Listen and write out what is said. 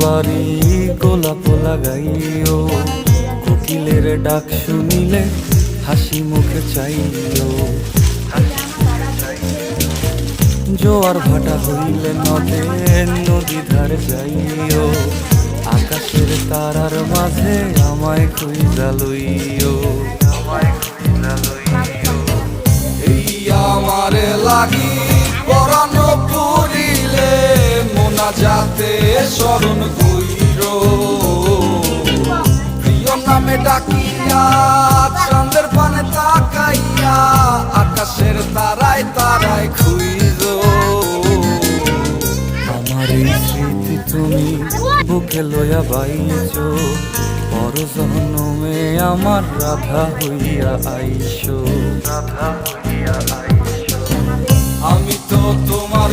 বাড়ি গোলাপ লাগাইও, কোকিলের ডাক শুনিলে হাসি মুখে চাইও। জোয়ার ভাটা হইলে নদে নদী ধারে যাইও, আকাশের তারার মাঝে আমায় খুঁজা লইও। এই আমারে লাগি পরানো পুরিলে মোনাজাতে স্মরণ কইরো, প্রিয় নামে ডাকিয়া চাঁদের পানে তাকাইয়া আকাশের তারায় তারায় খুইরো। আমার এই স্মৃতি তুমি বুকে লইয়া বাইছো, পর জন্মে আমার রাধা হইয়া আইসো। আমি তো তোমার